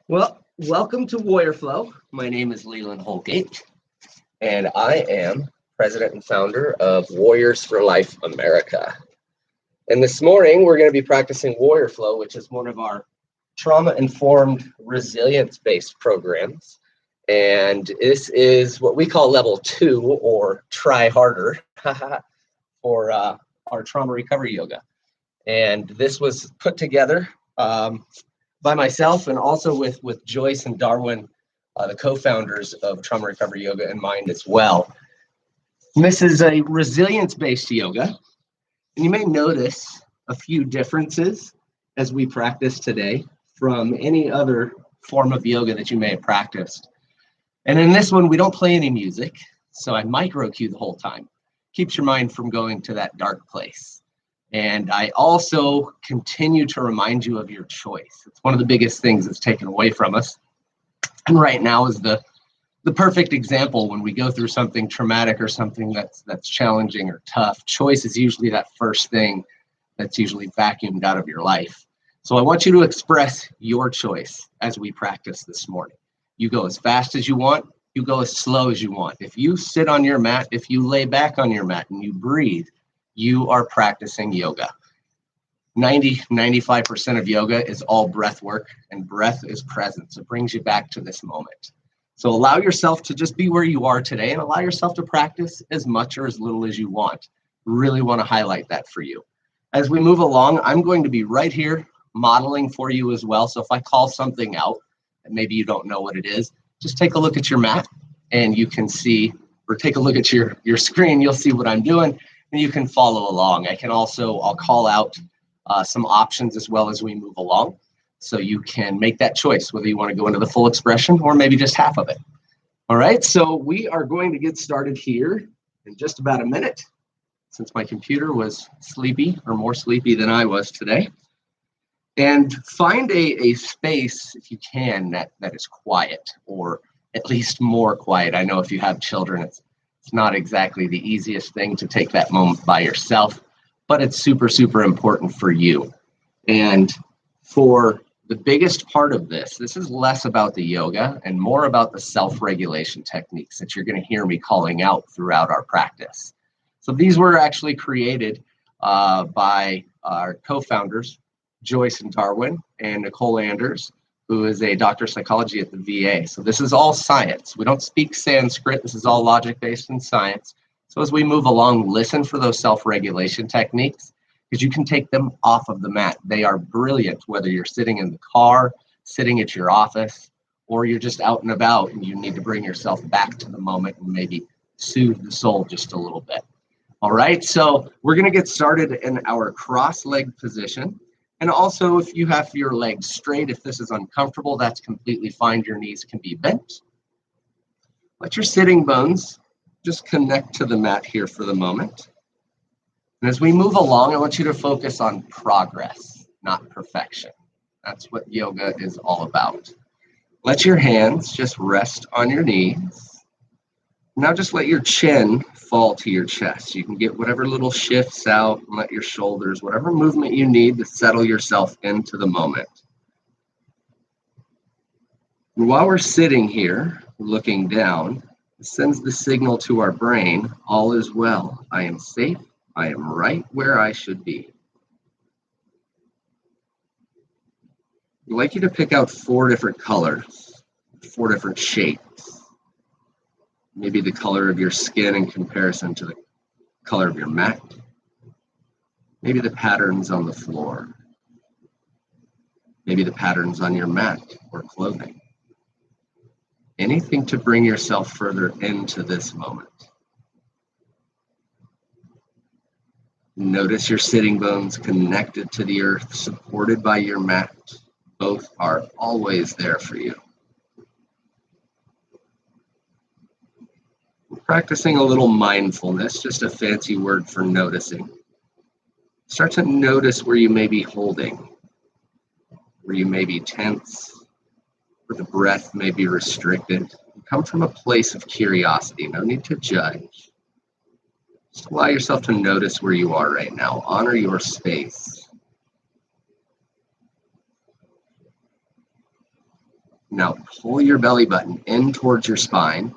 Well, welcome to Warrior Flow. My name is Leland Holgate, and I am president and founder of Warriors for Life America. And this morning, we're going to be practicing Warrior Flow, which is one of our trauma-informed, resilience-based programs. And this is what we call level 2, or try harder, for our trauma recovery yoga. And this was put together by myself and also with Joyce and Darwin, the co-founders of Trauma Recovery Yoga, in mind as well. And this is a resilience-based yoga, and you may notice a few differences as we practice today from any other form of yoga that you may have practiced. And in this one, we don't play any music, so I micro cue the whole time. Keeps your mind from going to that dark place. And I also continue to remind you of your choice. It's one of the biggest things that's taken away from us. And right now is the perfect example when we go through something traumatic or something that's challenging or tough. Choice is usually that first thing that's usually vacuumed out of your life. So I want you to express your choice as we practice this morning. You go as fast as you want. You go as slow as you want. If you sit on your mat, if you lay back on your mat and you breathe, you are practicing yoga. 95% of yoga is all breath work, and breath is presence. It brings you back to this moment. So allow yourself to just be where you are today and allow yourself to practice as much or as little as you want. Really want to highlight that for you. As we move along, I'm going to be right here modeling for you as well. So if I call something out and maybe you don't know what it is, just take a look at your mat and you can see, or take a look at your screen, you'll see what I'm doing. And you can follow along. I'll call out some options as well as we move along. So you can make that choice, whether you want to go into the full expression or maybe just half of it. All right, so we are going to get started here in just about a minute, since my computer was sleepy or more sleepy than I was today. And find a space, if you can, that is quiet, or at least more quiet. I know if you have children, it's not exactly the easiest thing to take that moment by yourself, but it's super, super important for you. And for the biggest part of this is less about the yoga and more about the self-regulation techniques that you're going to hear me calling out throughout our practice. So these were actually created by our co-founders, Joyce and Darwin, and Nicole Anders, who is a doctor of psychology at the VA. So this is all science. We don't speak Sanskrit. This is all logic-based in science. So as we move along, listen for those self-regulation techniques, because you can take them off of the mat. They are brilliant, whether you're sitting in the car, sitting at your office, or you're just out and about and you need to bring yourself back to the moment and maybe soothe the soul just a little bit. All right, so we're going to get started in our cross-legged position. And also, if you have your legs straight, if this is uncomfortable, that's completely fine. Your knees can be bent. Let your sitting bones just connect to the mat here for the moment. And as we move along, I want you to focus on progress, not perfection. That's what yoga is all about. Let your hands just rest on your knees. Now just let your chin fall to your chest. You can get whatever little shifts out and let your shoulders, whatever movement you need to settle yourself into the moment. And while we're sitting here, looking down, it sends the signal to our brain, all is well. I am safe. I am right where I should be. I'd like you to pick out 4 different colors, 4 different shapes. Maybe the color of your skin in comparison to the color of your mat. Maybe the patterns on the floor. Maybe the patterns on your mat or clothing. Anything to bring yourself further into this moment. Notice your sitting bones connected to the earth, supported by your mat. Both are always there for you. We're practicing a little mindfulness, just a fancy word for noticing. Start to notice where you may be holding, where you may be tense, where the breath may be restricted. Come from a place of curiosity, no need to judge. Just allow yourself to notice where you are right now. Honor your space. Now pull your belly button in towards your spine.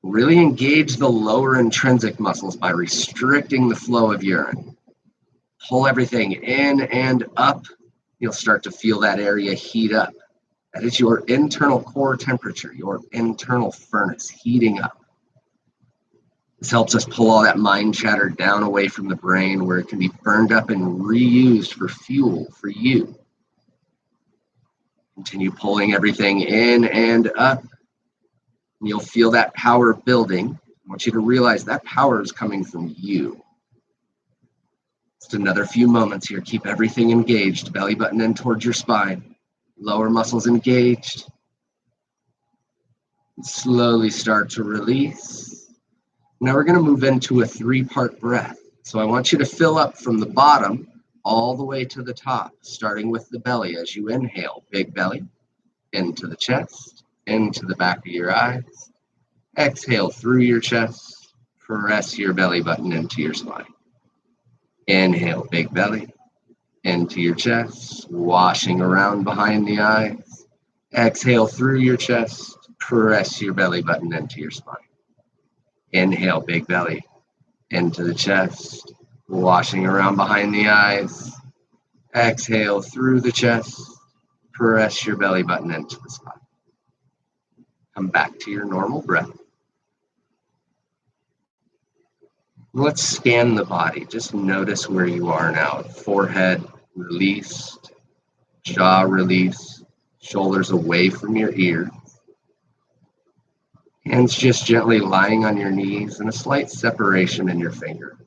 Really engage the lower intrinsic muscles by restricting the flow of urine. Pull everything in and up. You'll start to feel that area heat up. That is your internal core temperature, your internal furnace heating up. This helps us pull all that mind chatter down away from the brain where it can be burned up and reused for fuel for you. Continue pulling everything in and up. And you'll feel that power building. I want you to realize that power is coming from you. Just another few moments here. Keep everything engaged. Belly button in towards your spine. Lower muscles engaged. And slowly start to release. Now we're going to move into a 3-part breath. So I want you to fill up from the bottom all the way to the top, starting with the belly as you inhale. Big belly into the chest, into the back of your eyes. Exhale through your chest. Press your belly button into your spine. Inhale, big belly into your chest, washing around behind the eyes. Exhale through your chest. Press your belly button into your spine. Inhale, big belly into the chest, washing around behind the eyes. Exhale through the chest. Press your belly button into the spine. Come back to your normal breath. Let's scan the body. Just notice where you are now. Forehead released, jaw released, shoulders away from your ears. Hands just gently lying on your knees and a slight separation in your fingers.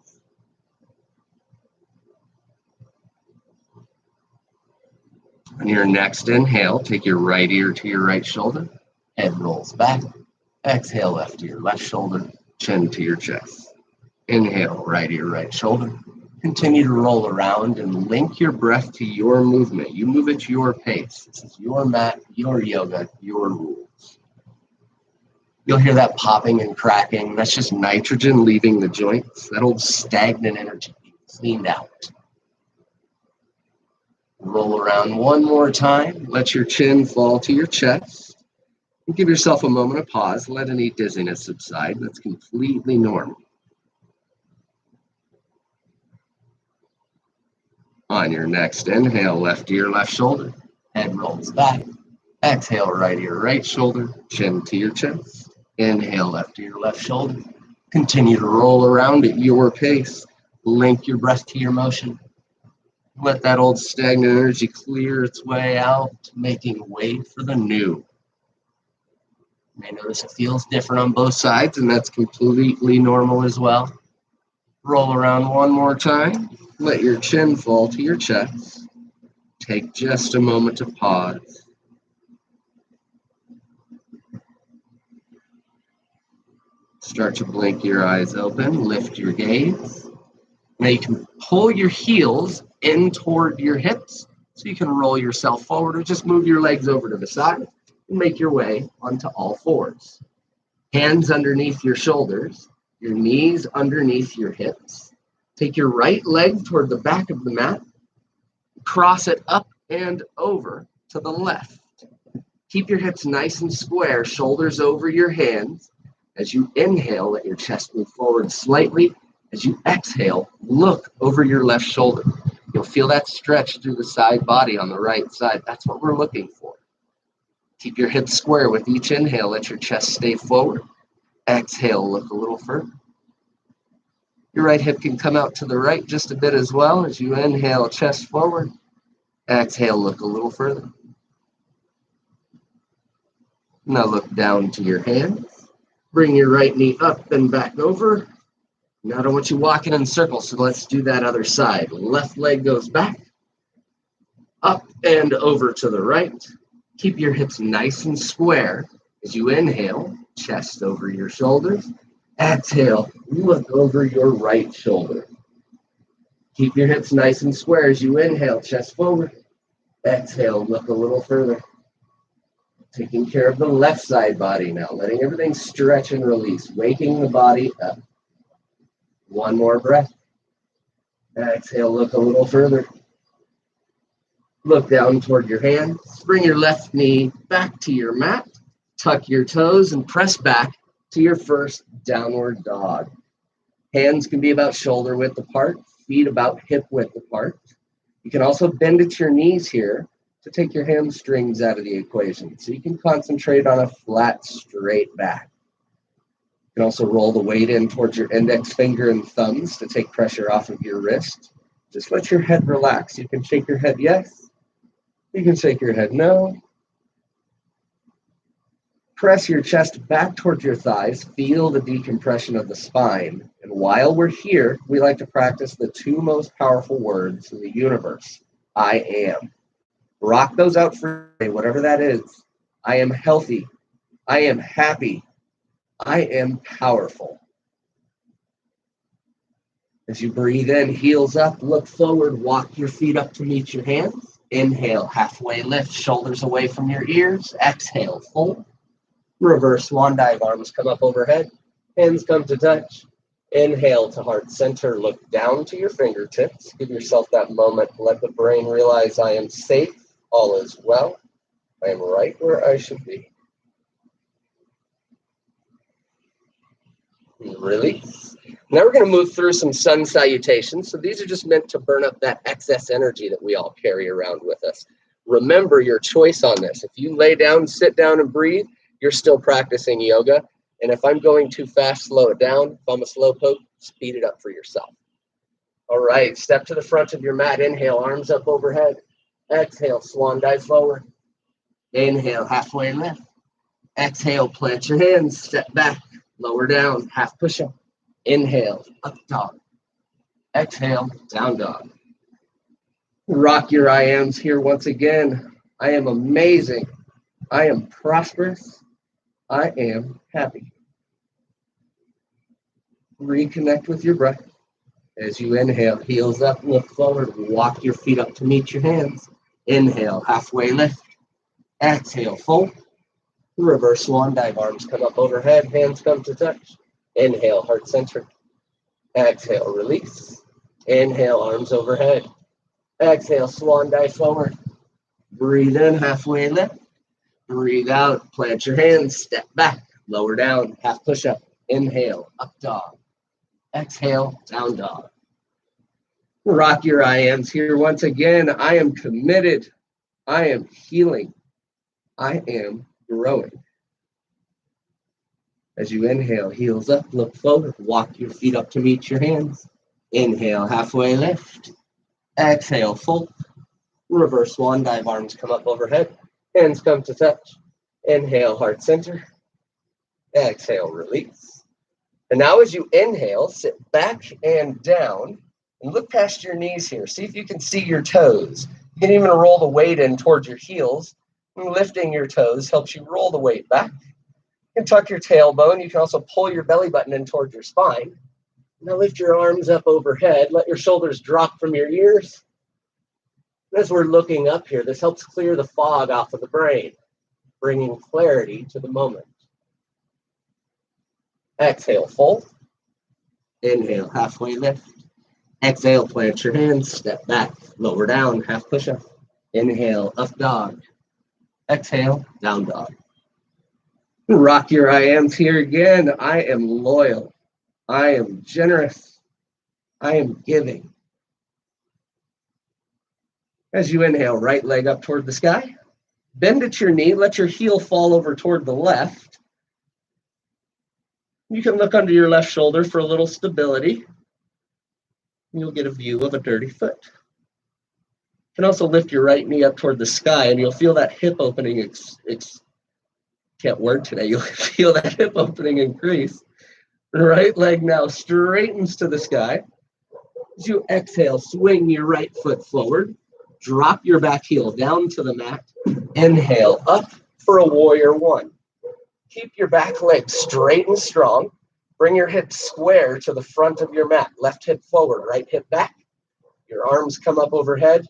On your next inhale, take your right ear to your right shoulder. Head rolls back. Exhale, left ear, left shoulder, chin to your chest. Inhale, right ear, right shoulder. Continue to roll around and link your breath to your movement. You move at your pace. This is your mat, your yoga, your rules. You'll hear that popping and cracking. That's just nitrogen leaving the joints. That old stagnant energy being cleaned out. Roll around one more time. Let your chin fall to your chest. And give yourself a moment of pause. Let any dizziness subside. That's completely normal. On your next inhale, left ear, left shoulder. Head rolls back. Exhale, right ear, right shoulder. Chin to your chest. Inhale, left ear, left shoulder. Continue to roll around at your pace. Link your breath to your motion. Let that old stagnant energy clear its way out, making way for the new. You may notice it feels different on both sides, and that's completely normal as well. Roll around one more time. Let your chin fall to your chest. Take just a moment to pause. Start to blink your eyes open, lift your gaze. Now you can pull your heels in toward your hips so you can roll yourself forward or just move your legs over to the side and make your way onto all fours. Hands underneath your shoulders, your knees underneath your hips. Take your right leg toward the back of the mat. Cross it up and over to the left. Keep your hips nice and square, shoulders over your hands. As you inhale, let your chest move forward slightly. As you exhale, look over your left shoulder. You'll feel that stretch through the side body on the right side. That's what we're looking for. Keep your hips square with each inhale. Let your chest stay forward. Exhale, look a little further. Your right hip can come out to the right just a bit as well. As you inhale, chest forward. Exhale, look a little further. Now look down to your hands. Bring your right knee up and back over. Now I don't want you walking in circles, so let's do that other side. Left leg goes back, up and over to the right. Keep your hips nice and square. As you inhale, chest over your shoulders. Exhale, look over your right shoulder. Keep your hips nice and square as you inhale, chest forward. Exhale, look a little further. Taking care of the left side body now, letting everything stretch and release, waking the body up. One more breath. Exhale, look a little further. Look down toward your hands. Bring your left knee back to your mat. Tuck your toes and press back to your first downward dog. Hands can be about shoulder width apart, feet about hip width apart. You can also bend at your knees here to take your hamstrings out of the equation, so you can concentrate on a flat, straight back. You can also roll the weight in towards your index finger and thumbs to take pressure off of your wrist. Just let your head relax. You can shake your head yes. You can shake your head no. Press your chest back towards your thighs. Feel the decompression of the spine. And while we're here, we like to practice the two most powerful words in the universe. I am. Rock those out for you, whatever that is. I am healthy. I am happy. I am powerful. As you breathe in, heels up, look forward, walk your feet up to meet your hands. Inhale, halfway lift, shoulders away from your ears. Exhale, fold. Reverse swan dive, arms come up overhead, hands come to touch. Inhale to heart center, look down to your fingertips. Give yourself that moment, let the brain realize I am safe, all is well. I am right where I should be. Release. Now we're going to move through some sun salutations. So these are just meant to burn up that excess energy that we all carry around with us. Remember your choice on this. If you lay down, sit down, and breathe, you're still practicing yoga. And if I'm going too fast, slow it down. If I'm a slow poke, speed it up for yourself. All right, step to the front of your mat. Inhale, arms up overhead. Exhale, swan dive forward. Inhale, halfway lift. Exhale, plant your hands, step back, lower down, half push-up. Inhale, up dog. Exhale, down dog. Rock your I ams here once again. I am amazing. I am prosperous. I am happy. Reconnect with your breath. As you inhale, heels up, look forward, walk your feet up to meet your hands. Inhale, halfway lift. Exhale, fold. Reverse swan dive, arms come up overhead, hands come to touch. Inhale, heart center. Exhale, release. Inhale, arms overhead. Exhale, swan dive forward. Breathe in, halfway lift. Breathe out, plant your hands, step back, lower down, half push-up. Inhale, up dog. Exhale, down dog. Rock your I ams here once again. I am committed. I am healing. I am growing. As you inhale, heels up, look forward, walk your feet up to meet your hands. Inhale, halfway lift. Exhale, fold. Reverse swan dive, arms come up overhead. Hands come to touch. Inhale, heart center. Exhale, release. And now as you inhale, sit back and down and look past your knees here. See if you can see your toes. You can even roll the weight in towards your heels. And lifting your toes helps you roll the weight back. You can tuck your tailbone. You can also pull your belly button in towards your spine. Now lift your arms up overhead. Let your shoulders drop from your ears. As we're looking up here, this helps clear the fog off of the brain, bringing clarity to the moment. Exhale, fold. Inhale, halfway lift. Exhale, plant your hands, step back, lower down, half push-up. Inhale, up dog. Exhale, down dog. Rock your I ams here again. I am loyal. I am generous. I am giving. As you inhale, right leg up toward the sky. Bend at your knee. Let your heel fall over toward the left. You can look under your left shoulder for a little stability. You'll get a view of a dirty foot. You can also lift your right knee up toward the sky, and you'll feel that hip opening. Can't word today. You'll feel that hip opening increase. The right leg now straightens to the sky. As you exhale, swing your right foot forward. Drop your back heel down to the mat. Inhale up for a warrior one. Keep your back leg straight and strong. Bring your hips square to the front of your mat. Left hip forward, right hip back. Your arms come up overhead.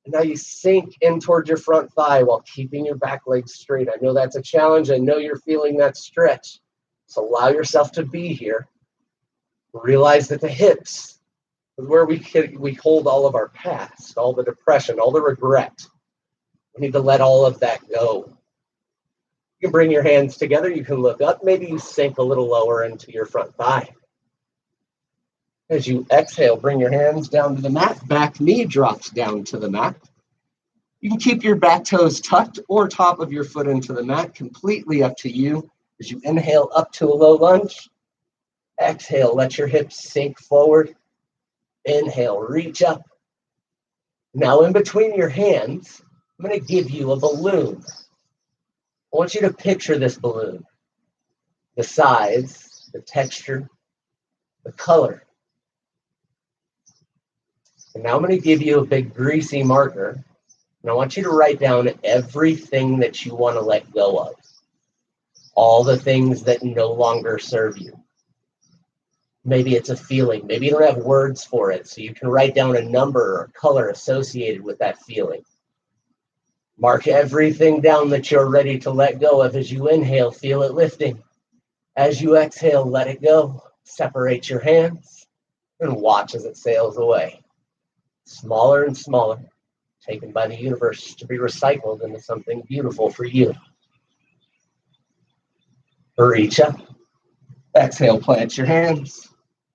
And now you sink in toward your front thigh while keeping your back leg straight. I know that's a challenge. I know you're feeling that stretch. So allow yourself to be here. Realize that the hips, is where we hold all of our past, all the depression, all the regret. We need to let all of that go. You can bring your hands together. You can look up. Maybe you sink a little lower into your front thigh. As you exhale, bring your hands down to the mat. Back knee drops down to the mat. You can keep your back toes tucked or top of your foot into the mat, completely up to you. As you inhale up to a low lunge, exhale, let your hips sink forward. Inhale, reach up. Now in between your hands, I'm going to give you a balloon. I want you to picture this balloon, the size, the texture, the color. And now I'm going to give you a big greasy marker, and I want you to write down everything that you want to let go of, all the things that no longer serve you. Maybe it's a feeling. Maybe you don't have words for it, so you can write down a number or color associated with that feeling. Mark everything down that you're ready to let go of. As you inhale, feel it lifting. As you exhale, let it go. Separate your hands and watch as it sails away. Smaller and smaller, taken by the universe to be recycled into something beautiful for you. Reach up. Exhale, plant your hands.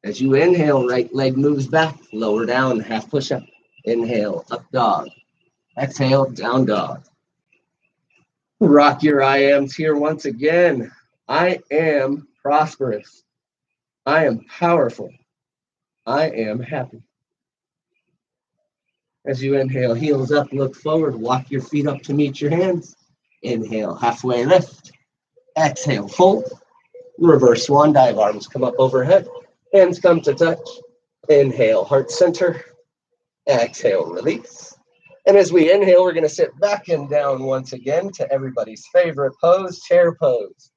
As you inhale, right leg moves back, lower down, half push-up. Inhale, up dog. Exhale, down dog. Rock your I ams here once again. I am prosperous. I am powerful. I am happy. As you inhale, heels up, look forward, walk your feet up to meet your hands. Inhale, halfway lift. Exhale, fold. Reverse swan dive, arms come up overhead. Hands come to touch. Inhale, heart center. Exhale, release. And as we inhale, we're going to sit back and down once again to everybody's favorite pose, chair pose.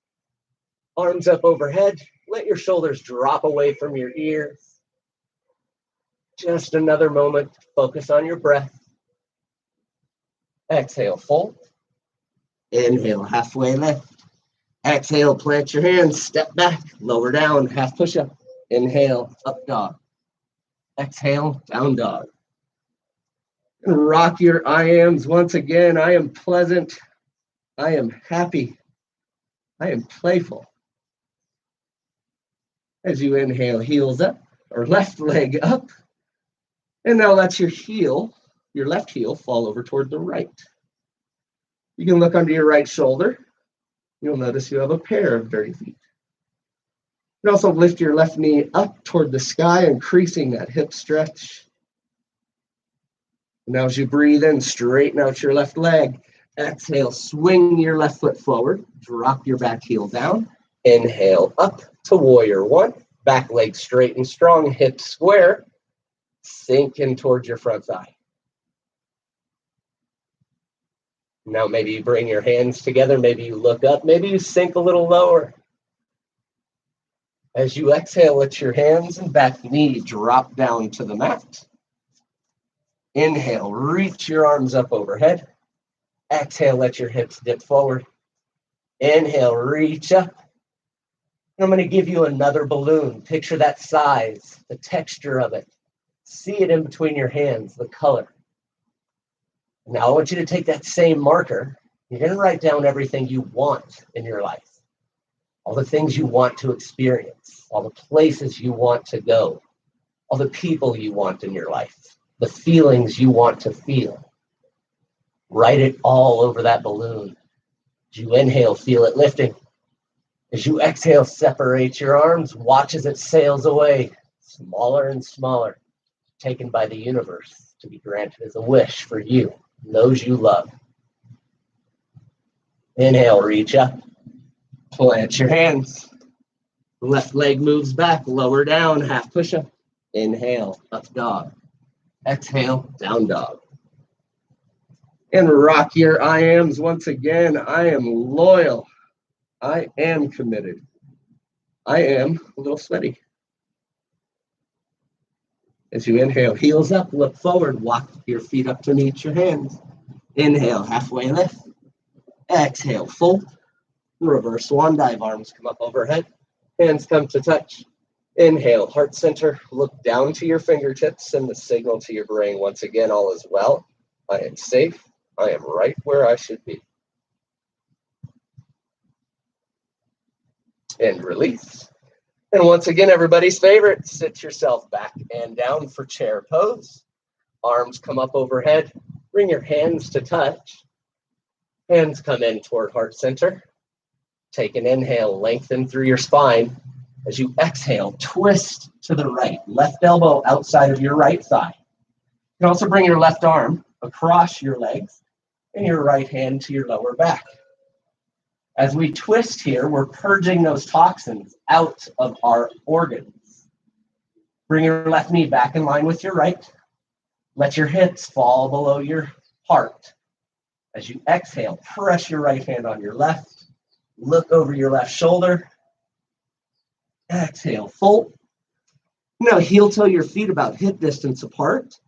Arms up overhead. Let your shoulders drop away from your ears. Just another moment. Focus on your breath. Exhale, fold. Inhale, halfway lift. Exhale, plant your hands. Step back, lower down, half push-up. Inhale, up dog. Exhale, down dog. Rock your I ams once again. I am pleasant. I am happy. I am playful. As you inhale, heels up or left leg up. And now let your left heel fall over toward the right. You can look under your right shoulder. You'll notice you have a pair of dirty feet. You can also lift your left knee up toward the sky, increasing that hip stretch. Now as you breathe in, straighten out your left leg. Exhale, swing your left foot forward. Drop your back heel down. Inhale up to warrior one. Back leg straight and strong, hips square. Sink in towards your front thigh. Now maybe you bring your hands together. Maybe you look up. Maybe you sink a little lower. As you exhale, let your hands and back knee drop down to the mat. Inhale, reach your arms up overhead. Exhale, let your hips dip forward. Inhale, reach up. And I'm going to give you another balloon. Picture that size, the texture of it. See it in between your hands, the color. Now I want you to take that same marker. You're going to write down everything you want in your life. All the things you want to experience. All the places you want to go. All the people you want in your life. The feelings you want to feel. Write it all over that balloon. As you inhale, feel it lifting. As you exhale, separate your arms. Watch as it sails away. Smaller and smaller. Taken by the universe to be granted as a wish for you. Those you love. Inhale, reach up. Plant your hands. Left leg moves back, lower down, half push-up. Inhale, up dog. Exhale, down dog. And rock your I ams once again. I am loyal. I am committed. I am a little sweaty. As you inhale, heels up, look forward, walk your feet up to meet your hands. Inhale, halfway lift. Exhale, fold. Reverse swan dive, arms come up overhead. Hands come to touch. Inhale, heart center, look down to your fingertips, send the signal to your brain once again, all is well. I am safe. I am right where I should be. And release. And once again, everybody's favorite, sit yourself back and down for chair pose. Arms come up overhead. Bring your hands to touch. Hands come in toward heart center. Take an inhale, lengthen through your spine. As you exhale, twist to the right. Left elbow outside of your right thigh. You can also bring your left arm across your legs and your right hand to your lower back. As we twist here, we're purging those toxins out of our organs. Bring your left knee back in line with your right. Let your hips fall below your heart. As you exhale, press your right hand on your left. Look over your left shoulder. Exhale, fold. Now heel toe your feet about hip distance apart.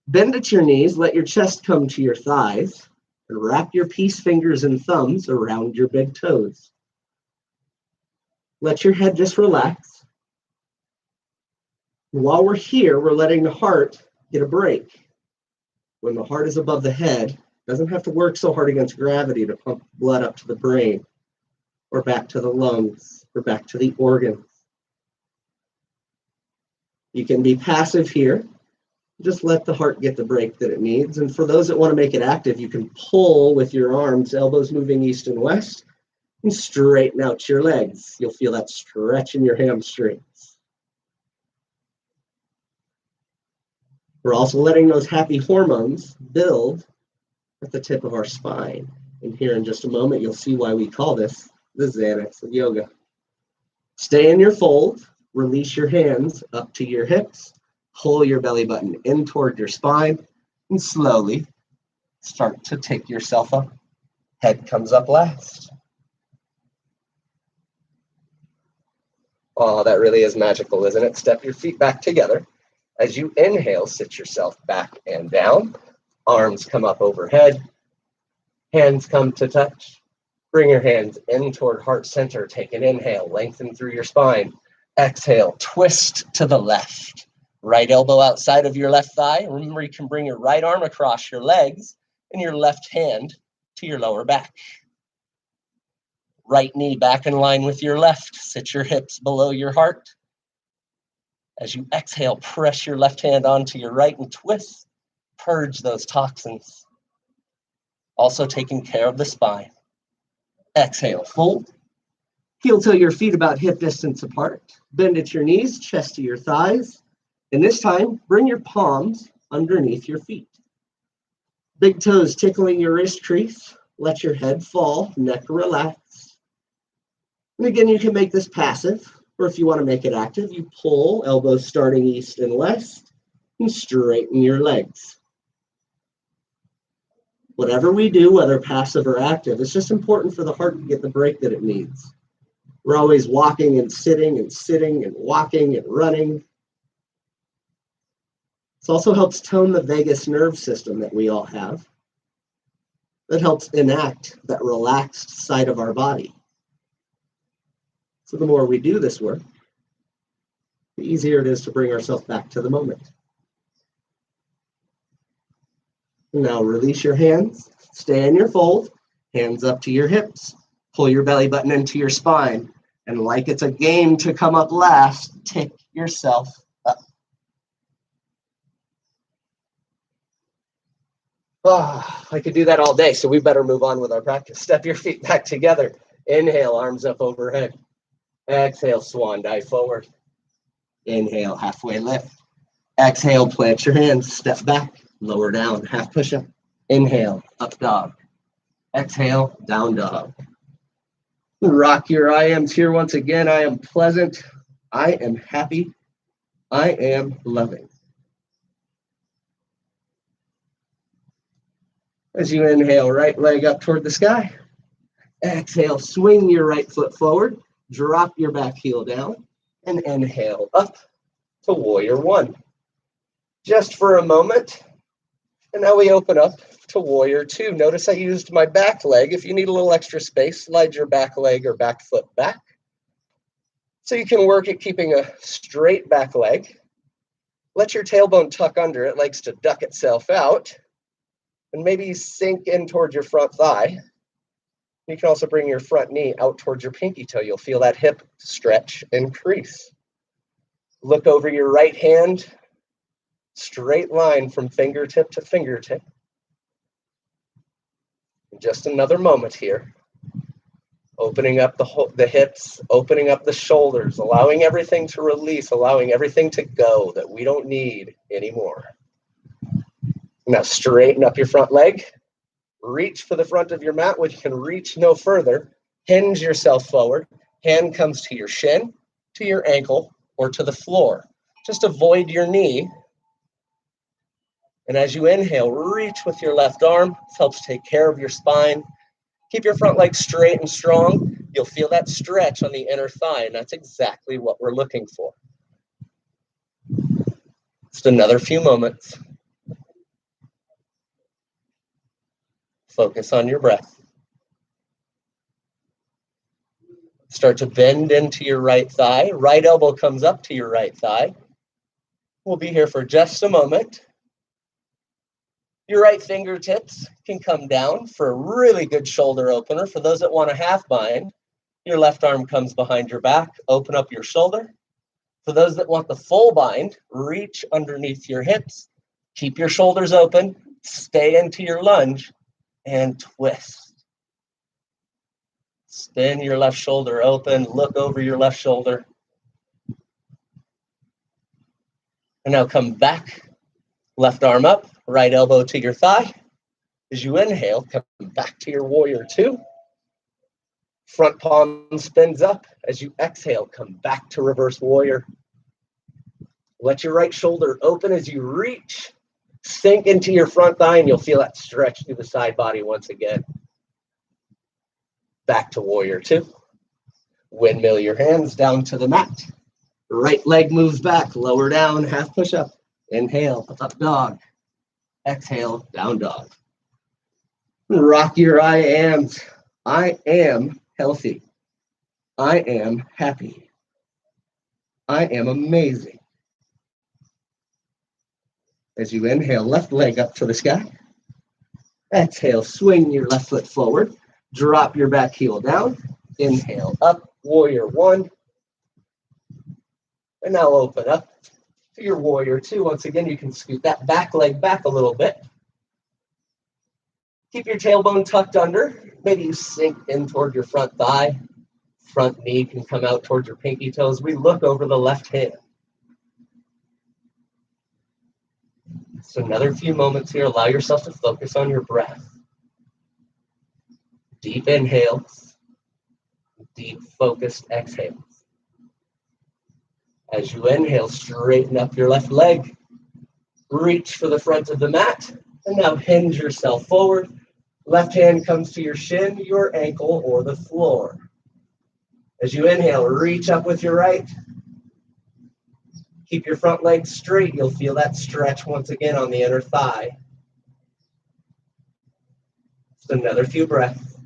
Bend at your knees, let your chest come to your thighs. And wrap your peace fingers and thumbs around your big toes. Let your head just relax. While we're here, we're letting the heart get a break. When the heart is above the head, it doesn't have to work so hard against gravity to pump blood up to the brain or back to the lungs or back to the organs. You can be passive here. Just let the heart get the break that it needs. And for those that want to make it active, you can pull with your arms, elbows moving east and west, and straighten out your legs. You'll feel that stretch in your hamstrings. We're also letting those happy hormones build at the tip of our spine. And here in just a moment, you'll see why we call this the Xanax of yoga. Stay in your fold. Release your hands up to your hips. Pull your belly button in toward your spine and slowly start to take yourself up. Head comes up last. Oh, that really is magical, isn't it? Step your feet back together. As you inhale, sit yourself back and down. Arms come up overhead. Hands come to touch. Bring your hands in toward heart center. Take an inhale, lengthen through your spine. Exhale, twist to the left. Right elbow outside of your left thigh. Remember, you can bring your right arm across your legs and your left hand to your lower back. Right knee back in line with your left. Sit your hips below your heart. As you exhale, press your left hand onto your right and twist. Purge those toxins. Also taking care of the spine. Exhale, fold. Heel toe your feet about hip distance apart. Bend at your knees, chest to your thighs. And this time, bring your palms underneath your feet. Big toes tickling your wrist crease. Let your head fall, neck relax. And again, you can make this passive, or if you want to make it active, you pull, elbows starting east and west, and straighten your legs. Whatever we do, whether passive or active, it's just important for the heart to get the break that it needs. We're always walking and sitting and walking and running. This also helps tone the vagus nerve system that we all have. That helps enact that relaxed side of our body. So the more we do this work, the easier it is to bring ourselves back to the moment. Now release your hands, stay in your fold, hands up to your hips, pull your belly button into your spine, and like it's a game to come up last, tick yourself up. Oh, I could do that all day, so we better move on with our practice. Step your feet back together. Inhale, arms up overhead. Exhale, swan dive forward. Inhale, halfway lift. Exhale, plant your hands, step back, lower down, half push-up. Inhale, up dog. Exhale, down dog. Rock your I ams here once again. I am pleasant. I am happy. I am loving. As you inhale, right leg up toward the sky. Exhale, swing your right foot forward. Drop your back heel down. And inhale up to warrior one. Just for a moment. And now we open up to warrior two. Notice I used my back leg. If you need a little extra space, slide your back leg or back foot back. So you can work at keeping a straight back leg. Let your tailbone tuck under. It likes to duck itself out. And maybe sink in towards your front thigh. You can also bring your front knee out towards your pinky toe. You'll feel that hip stretch increase. Look over your right hand, straight line from fingertip to fingertip. Just another moment here. Opening up the hips, opening up the shoulders, allowing everything to release, allowing everything to go that we don't need anymore. Now straighten up your front leg. Reach for the front of your mat when you can reach no further. Hinge yourself forward. Hand comes to your shin, to your ankle, or to the floor. Just avoid your knee. And as you inhale, reach with your left arm. This helps take care of your spine. Keep your front leg straight and strong. You'll feel that stretch on the inner thigh, and that's exactly what we're looking for. Just another few moments. Focus on your breath. Start to bend into your right thigh. Right elbow comes up to your right thigh. We'll be here for just a moment. Your right fingertips can come down for a really good shoulder opener. For those that want a half bind, your left arm comes behind your back. Open up your shoulder. For those that want the full bind, reach underneath your hips. Keep your shoulders open. Stay into your lunge and twist. Spin your left shoulder open. Look over your left shoulder. And now come back. Left arm up. Right elbow to your thigh. As you inhale, come back to your warrior two. Front palm spins up. As you exhale, come back to reverse warrior. Let your right shoulder open as you reach. Sink into your front thigh, and you'll feel that stretch through the side body once again. Back to warrior two. Windmill your hands down to the mat. Right leg moves back, lower down, half push up. Inhale, up dog. Exhale, down dog. Rock your I ams. I am healthy. I am happy. I am amazing. As you inhale, left leg up to the sky. Exhale, swing your left foot forward. Drop your back heel down. Inhale, up, warrior one. And now open up to your warrior two. Once again, you can scoot that back leg back a little bit. Keep your tailbone tucked under. Maybe you sink in toward your front thigh. Front knee can come out towards your pinky toes. We look over the left hand. So another few moments here. Allow yourself to focus on your breath. Deep inhales. Deep focused exhales. As you inhale, straighten up your left leg. Reach for the front of the mat. And now hinge yourself forward. Left hand comes to your shin, your ankle, or the floor. As you inhale, reach up with your right. Keep your front leg straight. You'll feel that stretch once again on the inner thigh. Just another few breaths.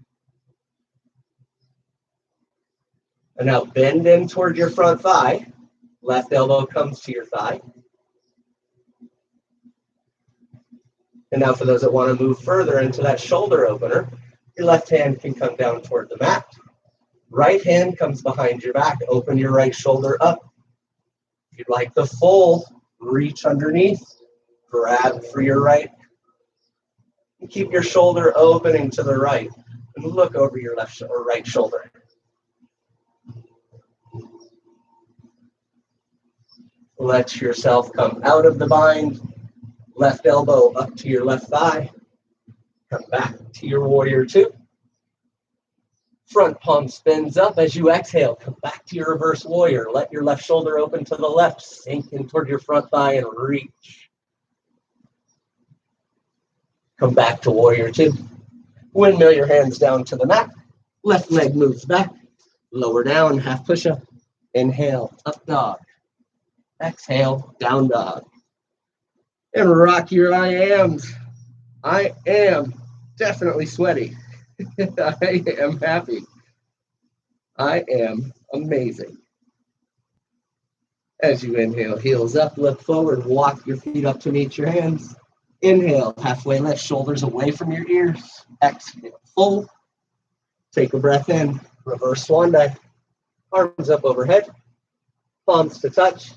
And now bend in toward your front thigh. Left elbow comes to your thigh. And now for those that want to move further into that shoulder opener, your left hand can come down toward the mat. Right hand comes behind your back. Open your right shoulder up. If you'd like the full, reach underneath. Grab for your right. And keep your shoulder opening to the right. And look over your left or right shoulder. Let yourself come out of the bind. Left elbow up to your left thigh. Come back to your warrior two. Front palm spins up as you exhale. Come back to your reverse warrior. Let your left shoulder open to the left. Sink in toward your front thigh and reach. Come back to warrior two. Windmill your hands down to the mat. Left leg moves back. Lower down, half push up. Inhale, up dog. Exhale, down dog. And rock your I ams. I am definitely sweaty. I am happy. I am amazing. As you inhale, heels up, look forward, walk your feet up to meet your hands. Inhale, halfway lift, shoulders away from your ears. Exhale, fold. Take a breath in, reverse swan dive. Arms up overhead, palms to touch.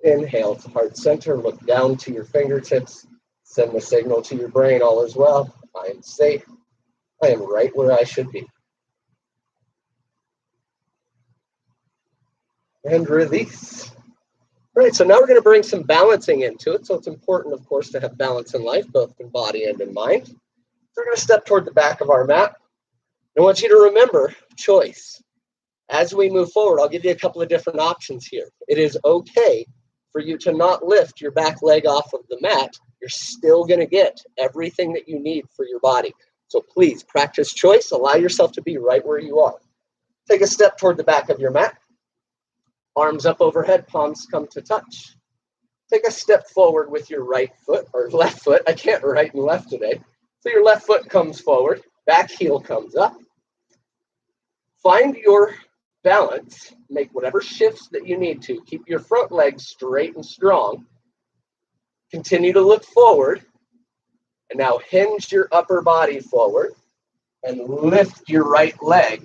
Inhale to heart center, look down to your fingertips. Send the signal to your brain, all is well. I am safe. I am right where I should be. And release. All right, so now we're going to bring some balancing into it. So it's important, of course, to have balance in life, both in body and in mind. So we're going to step toward the back of our mat. I want you to remember choice. As we move forward, I'll give you a couple of different options here. It is okay for you to not lift your back leg off of the mat. You're still going to get everything that you need for your body. So please practice choice. Allow yourself to be right where you are. Take a step toward the back of your mat. Arms up overhead, palms come to touch. Take a step forward with your right foot or left foot. I can't right and left today. So your left foot comes forward, back heel comes up. Find your balance. Make whatever shifts that you need to. Keep your front leg straight and strong. Continue to look forward. And now hinge your upper body forward and lift your right leg,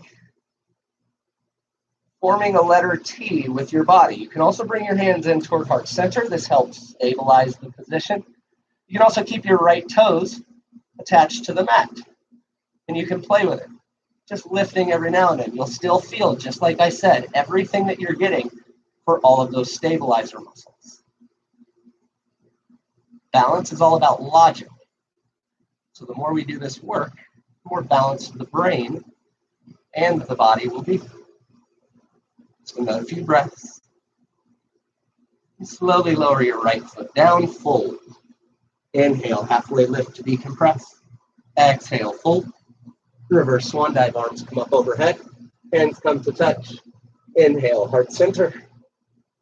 forming a letter T with your body. You can also bring your hands in toward heart center. This helps stabilize the position. You can also keep your right toes attached to the mat, and you can play with it, just lifting every now and then. You'll still feel, just like I said, everything that you're getting for all of those stabilizer muscles. Balance is all about logic. So the more we do this work, the more balanced the brain and the body will be. So another few breaths. And slowly lower your right foot down, fold. Inhale, halfway lift to decompress. Exhale, fold. Reverse swan dive, arms come up overhead. Hands come to touch. Inhale, heart center.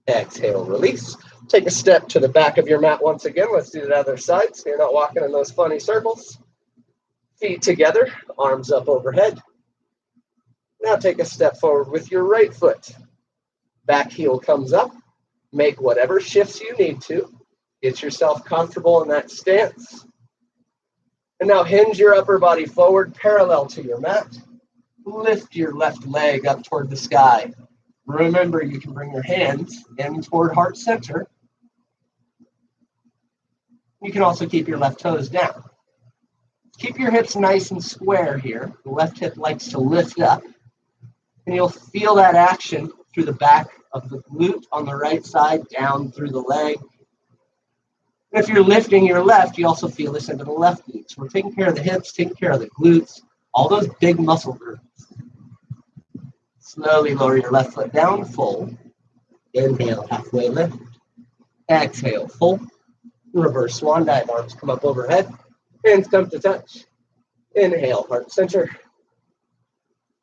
Exhale, release. Take a step to the back of your mat once again. Let's do the other side so you're not walking in those funny circles. Feet together, arms up overhead. Now take a step forward with your right foot. Back heel comes up. Make whatever shifts you need to. Get yourself comfortable in that stance. And now hinge your upper body forward parallel to your mat. Lift your left leg up toward the sky. Remember, you can bring your hands in toward heart center. You can also keep your left toes down. Keep your hips nice and square here. The left hip likes to lift up. And you'll feel that action through the back of the glute on the right side, down through the leg. And if you're lifting your left, you also feel this into the left glute. So we're taking care of the hips, taking care of the glutes, all those big muscle groups. Slowly lower your left foot down, fold. Inhale, halfway lift. Exhale, fold. Reverse swan dive, arms come up overhead. Hands come to touch. Inhale, heart center.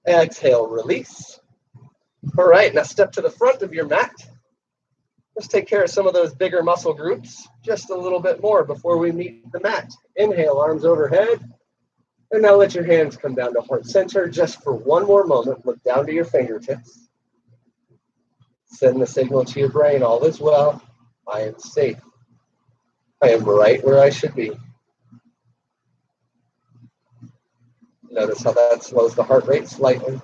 Exhale, release. All right, now step to the front of your mat. Let's take care of some of those bigger muscle groups just a little bit more before we meet the mat. Inhale, arms overhead. And now let your hands come down to heart center just for one more moment. Look down to your fingertips. Send the signal to your brain, all is well. I am safe. I am right where I should be. Notice how that slows the heart rate slightly,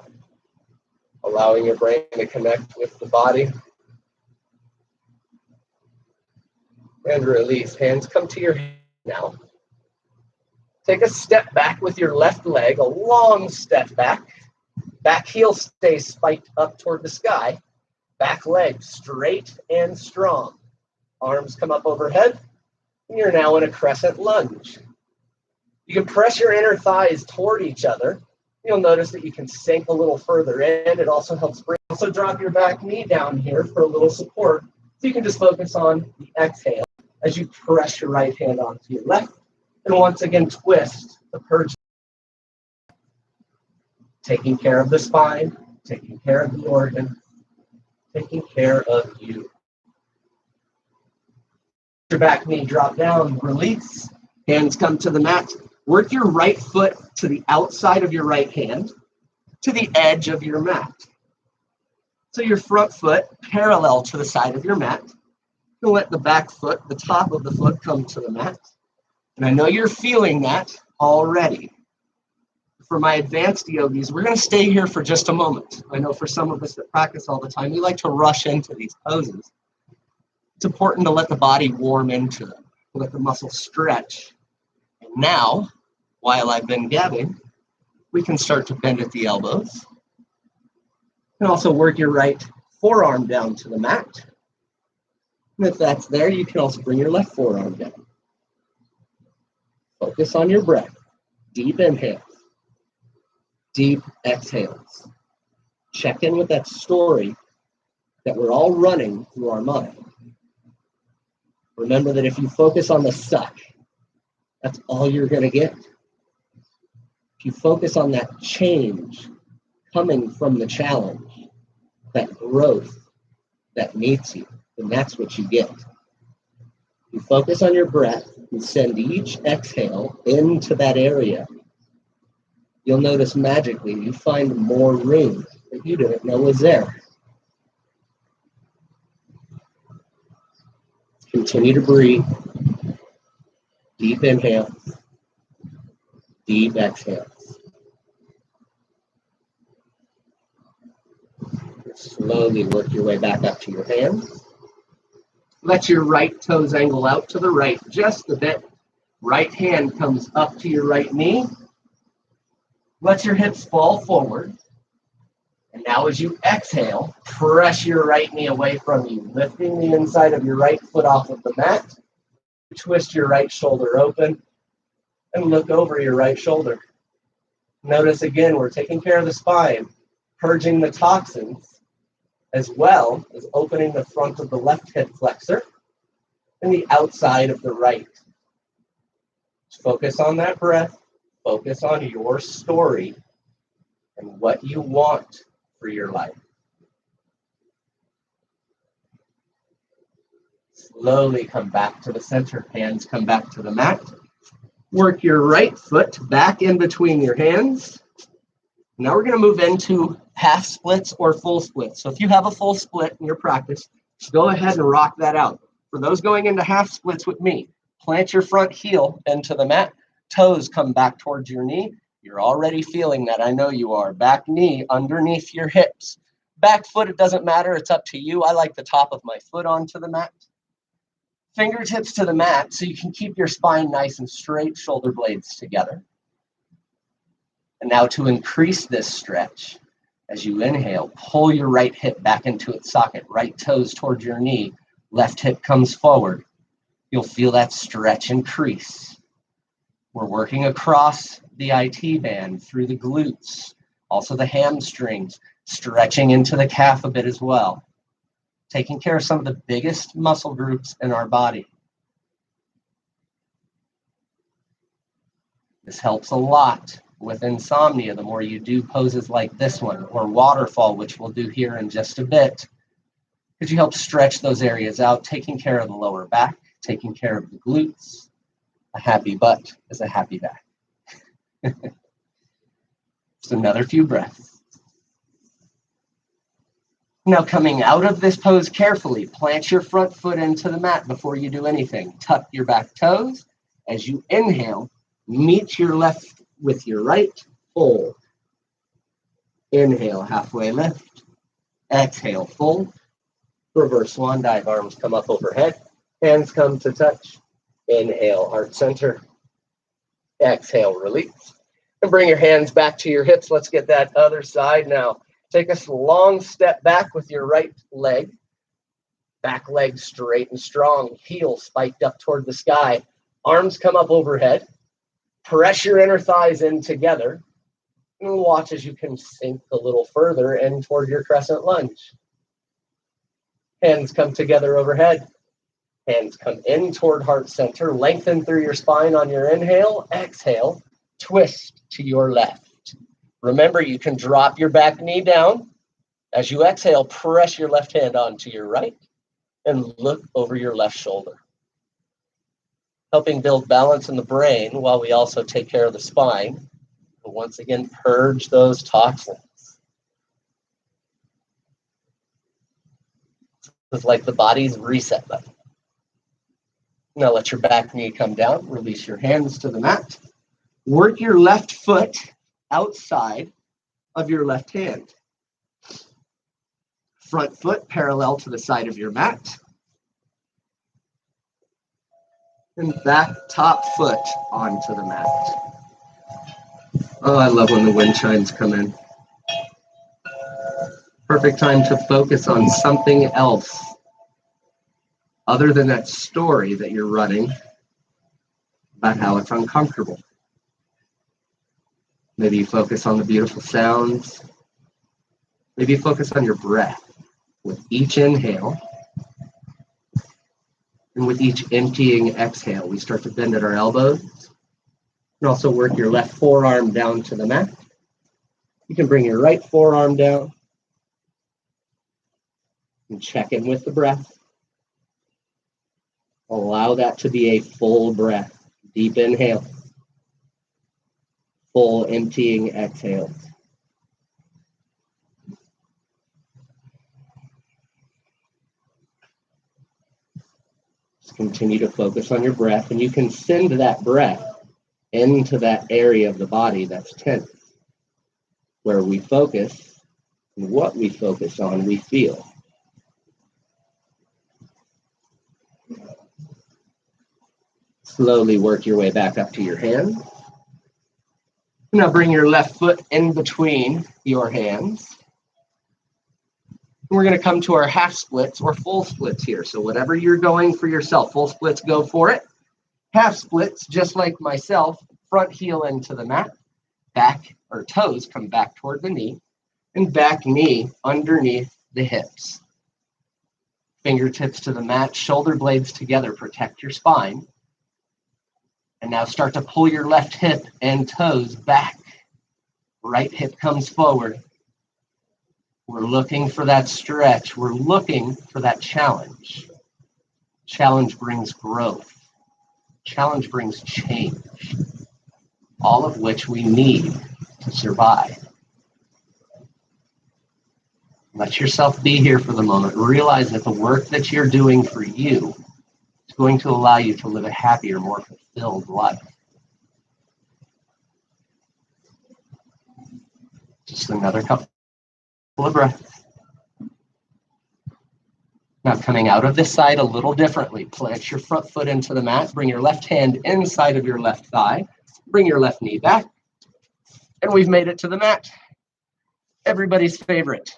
allowing your brain to connect with the body. And release. Hands come to your hand now. Take a step back with your left leg, a long step back. Back heel stays spiked up toward the sky. Back leg straight and strong. Arms come up overhead. And you're now in a crescent lunge. You can press your inner thighs toward each other. You'll notice that you can sink a little further in. It also helps bring. Also drop your back knee down here for a little support. So you can just focus on the exhale as you press your right hand onto your left. And once again, twist the purge. Taking care of the spine, taking care of the organ, taking care of you. Your back knee drop down, release. Hands come to the mat. Work your right foot to the outside of your right hand, to the edge of your mat. So your front foot parallel to the side of your mat. You'll let the back foot, the top of the foot, come to the mat. And I know you're feeling that already. For my advanced yogis, we're going to stay here for just a moment. I know for some of us that practice all the time, we like to rush into these poses. It's important to let the body warm into them, let the muscles stretch. And now, while I've been gabbing, we can start to bend at the elbows. You can also work your right forearm down to the mat. And if that's there, you can also bring your left forearm down. Focus on your breath. Deep inhales. Deep exhales. Check in with that story that we're all running through our mind. Remember that if you focus on the suck, that's all you're going to get. If you focus on that change coming from the challenge, that growth that meets you, then that's what you get. You focus on your breath and send each exhale into that area. You'll notice magically you find more room that you didn't know was there. Continue to breathe. Deep inhale. Deep exhale. Slowly work your way back up to your hands. Let your right toes angle out to the right just a bit. Right hand comes up to your right knee. Let your hips fall forward. And now as you exhale, press your right knee away from you, lifting the inside of your right foot off of the mat. Twist your right shoulder open and look over your right shoulder. Notice again, we're taking care of the spine, purging the toxins, as well as opening the front of the left hip flexor and the outside of the right. Just focus on that breath. Focus on your story and what you want for your life. Slowly come back to the center. Hands come back to the mat. Work your right foot back in between your hands. Now we're going to move into half splits or full splits. So if you have a full split in your practice, go ahead and rock that out. For those going into half splits with me, plant your front heel into the mat. Toes come back towards your knee. You're already feeling that. I know you are. Back knee underneath your hips. Back foot, it doesn't matter. It's up to you. I like the top of my foot onto the mat. Fingertips to the mat so you can keep your spine nice and straight, shoulder blades together. And now to increase this stretch, as you inhale, pull your right hip back into its socket. Right toes towards your knee. Left hip comes forward. You'll feel that stretch increase. We're working across the IT band, through the glutes, also the hamstrings, stretching into the calf a bit as well. Taking care of some of the biggest muscle groups in our body. This helps a lot with insomnia, the more you do poses like this one, or waterfall, which we'll do here in just a bit, because you help stretch those areas out, taking care of the lower back, taking care of the glutes. A happy butt is a happy back. Just another few breaths. Now coming out of this pose carefully, plant your front foot into the mat before you do anything. Tuck your back toes. As you inhale, meet your left with your right, fold. Inhale, halfway lift. Exhale, fold. Reverse swan dive, arms come up overhead. Hands come to touch. Inhale, heart center. Exhale, release. And bring your hands back to your hips. Let's get that other side now. Take a long step back with your right leg. Back leg straight and strong. Heel spiked up toward the sky. Arms come up overhead. Press your inner thighs in together. And watch as you can sink a little further in toward your crescent lunge. Hands come together overhead. Hands come in toward heart center. Lengthen through your spine on your inhale. Exhale. Twist to your left. Remember, you can drop your back knee down. As you exhale, press your left hand onto your right and look over your left shoulder. Helping build balance in the brain while we also take care of the spine. And once again, purge those toxins. It's like the body's reset button. Now let your back knee come down. Release your hands to the mat. Work your left foot outside of your left hand. Front foot parallel to the side of your mat. And back top foot onto the mat. Oh, I love when the wind chimes come in. Perfect time to focus on something else other than that story that you're running about how it's uncomfortable. Maybe you focus on the beautiful sounds. Maybe you focus on your breath. With each inhale and with each emptying exhale, we start to bend at our elbows. You can also work your left forearm down to the mat. You can bring your right forearm down and check in with the breath. Allow that to be a full breath. Deep inhale. Full emptying exhale. Just continue to focus on your breath, and you can send that breath into that area of the body that's tense. Where we focus and what we focus on, we feel. Slowly work your way back up to your hands. Now bring your left foot in between your hands. We're going to come to our half splits or full splits here. So whatever you're going for yourself, full splits, go for it. Half splits, just like myself, front heel into the mat, back or toes come back toward the knee, and back knee underneath the hips. Fingertips to the mat, shoulder blades together, protect your spine. And now start to pull your left hip and toes back. Right hip comes forward. We're looking for that stretch. We're looking for that challenge. Challenge brings growth. Challenge brings change. All of which we need to survive. Let yourself be here for the moment. Realize that the work that you're doing for you is going to allow you to live a happier, more fulfilled life. Just another couple of breaths. Now coming out of this side a little differently. Plant your front foot into the mat. Bring your left hand inside of your left thigh. Bring your left knee back. And we've made it to the mat. Everybody's favorite.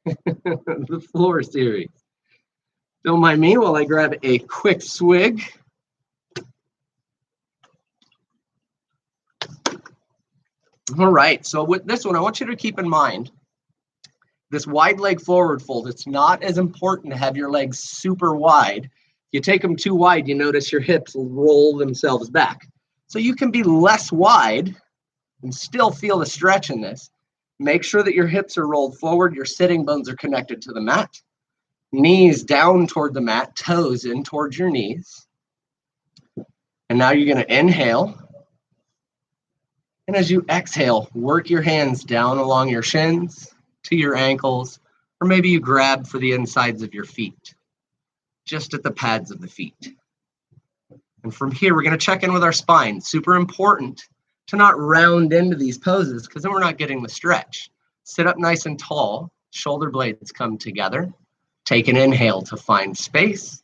The floor series. Don't mind me while I grab a quick swig. All right, so with this one, I want you to keep in mind this wide leg forward fold. It's not as important to have your legs super wide. If you take them too wide, you notice your hips will roll themselves back. So you can be less wide and still feel the stretch in this. Make sure that your hips are rolled forward, your sitting bones are connected to the mat. Knees down toward the mat, toes in towards your knees. And now you're going to inhale. And as you exhale, work your hands down along your shins to your ankles, or maybe you grab for the insides of your feet, just at the pads of the feet. And from here, we're going to check in with our spine. Super important to not round into these poses because then we're not getting the stretch. Sit up nice and tall, shoulder blades come together. Take an inhale to find space.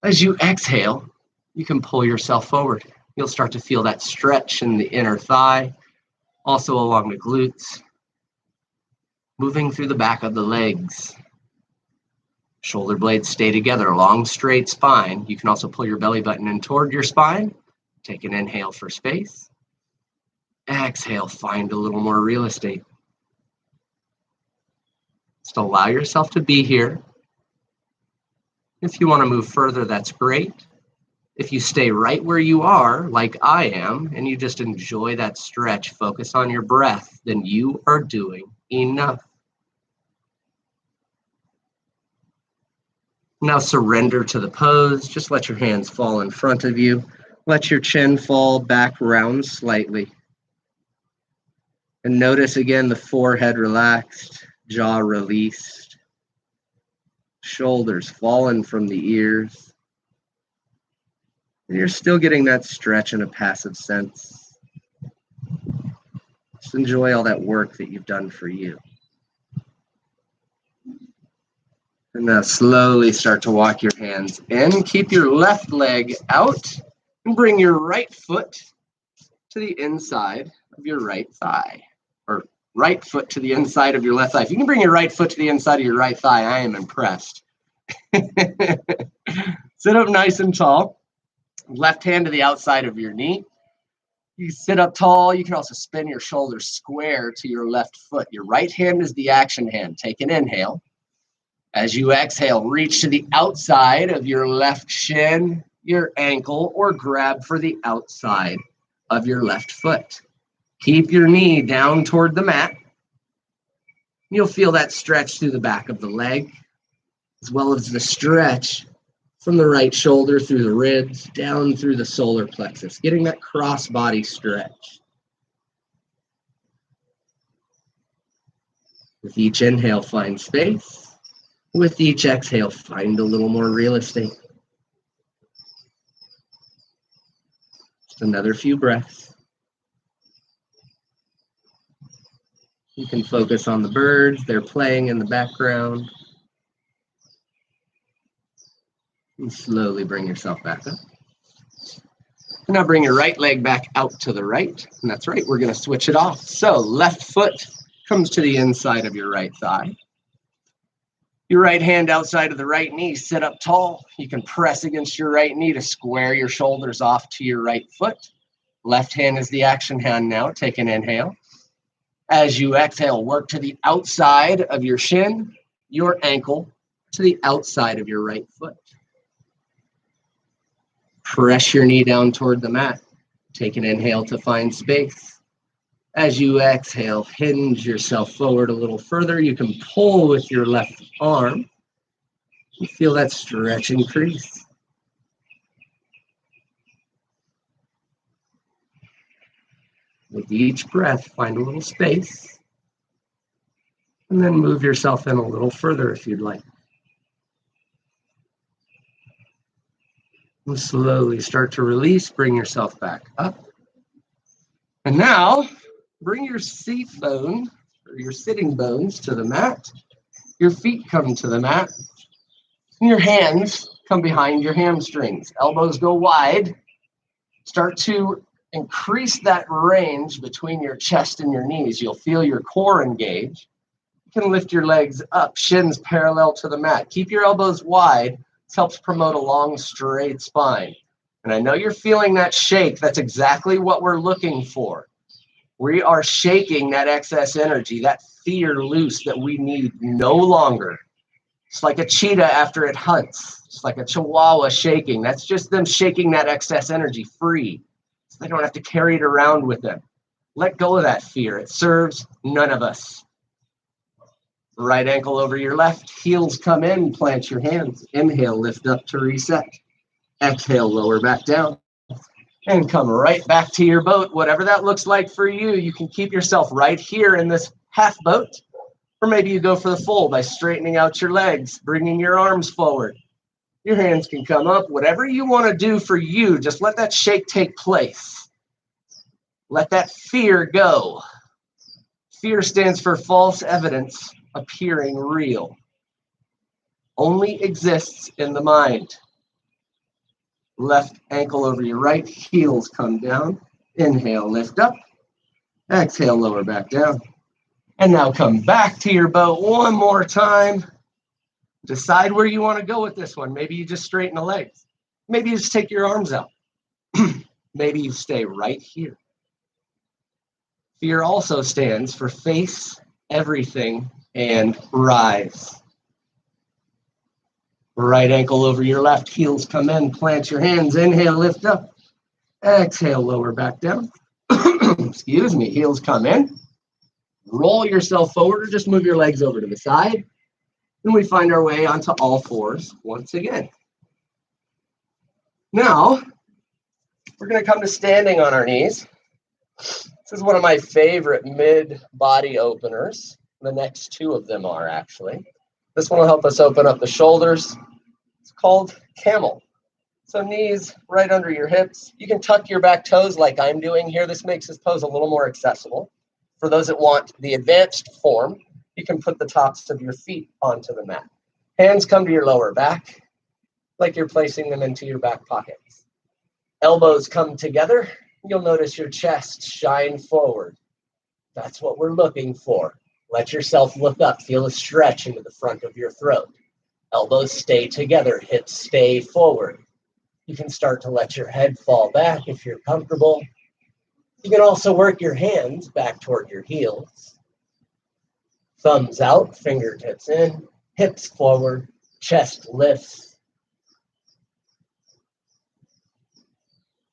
As you exhale, you can pull yourself forward. You'll start to feel that stretch in the inner thigh, also along the glutes, moving through the back of the legs. Shoulder blades stay together, long, straight spine. You can also pull your belly button in toward your spine. Take an inhale for space. Exhale, find a little more real estate. Just allow yourself to be here. If you want to move further, that's great. If you stay right where you are, like I am, and you just enjoy that stretch, focus on your breath, then you are doing enough. Now surrender to the pose. Just let your hands fall in front of you. Let your chin fall back round slightly. And notice again the forehead relaxed, jaw released. Shoulders falling from the ears. And you're still getting that stretch in a passive sense. Just enjoy all that work that you've done for you. And now slowly start to walk your hands in. Keep your left leg out and bring your right foot to the inside of your right thigh. Or right foot to the inside of your left thigh. If you can bring your right foot to the inside of your right thigh, I am impressed. Sit up nice and tall. Left hand to the outside of your knee. You sit up tall. You can also spin your shoulders square to your left foot. Your right hand is the action hand. Take an inhale. As you exhale, reach to the outside of your left shin, your ankle, or grab for the outside of your left foot. Keep your knee down toward the mat. You'll feel that stretch through the back of the leg, as well as the stretch from the right shoulder through the ribs, down through the solar plexus, getting that cross-body stretch. With each inhale, find space. With each exhale, find a little more real estate. Just another few breaths. You can focus on the birds. They're playing in the background. And slowly bring yourself back up. And now bring your right leg back out to the right. And that's right, we're going to switch it off. So left foot comes to the inside of your right thigh. Your right hand outside of the right knee, sit up tall. You can press against your right knee to square your shoulders off to your right foot. Left hand is the action hand now. Take an inhale. As you exhale, work to the outside of your shin, your ankle, to the outside of your right foot. Press your knee down toward the mat. Take an inhale to find space. As you exhale, hinge yourself forward a little further. You can pull with your left arm. You feel that stretch increase. With each breath, find a little space. And then move yourself in a little further if you'd like. And slowly start to release, bring yourself back up. And now, bring your seat bone, or your sitting bones to the mat. Your feet come to the mat. And your hands come behind your hamstrings. Elbows go wide. Start to increase that range between your chest and your knees. You'll feel your core engage. You can lift your legs up, shins parallel to the mat. Keep your elbows wide. This helps promote a long, straight spine. And I know you're feeling that shake. That's exactly what we're looking for. We are shaking that excess energy, that fear loose that we need no longer. It's like a cheetah after it hunts. It's like a chihuahua shaking. That's just them shaking that excess energy free. So they don't have to carry it around with them. Let go of that fear. It serves none of us. Right ankle over your left, heels come in, plant your hands. Inhale, lift up to reset. Exhale, lower back down. And come right back to your boat. Whatever that looks like for you, you can keep yourself right here in this half boat. Or maybe you go for the full by straightening out your legs, bringing your arms forward. Your hands can come up. Whatever you want to do for you, just let that shake take place. Let that fear go. Fear stands for false evidence appearing real. Only exists in the mind. Left ankle over your right, heels come down. Inhale, lift up. Exhale, lower back down. And now come back to your boat one more time. Decide where you want to go with this one. Maybe you just straighten the legs. Maybe you just take your arms out. Maybe you stay right here. Fear also stands for face everything and rise. Right ankle over your left, heels come in, plant your hands, inhale, lift up. Exhale, lower back down. Excuse me, heels come in. Roll yourself forward or just move your legs over to the side. And we find our way onto all fours once again. Now, we're going to come to standing on our knees. This is one of my favorite mid-body openers. The next two of them are actually. This one will help us open up the shoulders. It's called camel. So knees right under your hips. You can tuck your back toes like I'm doing here. This makes this pose a little more accessible. For those that want the advanced form, you can put the tops of your feet onto the mat. Hands come to your lower back, like you're placing them into your back pockets. Elbows come together. You'll notice your chest shine forward. That's what we're looking for. Let yourself look up. Feel a stretch into the front of your throat. Elbows stay together. Hips stay forward. You can start to let your head fall back if you're comfortable. You can also work your hands back toward your heels. Thumbs out, fingertips in, hips forward, chest lifts.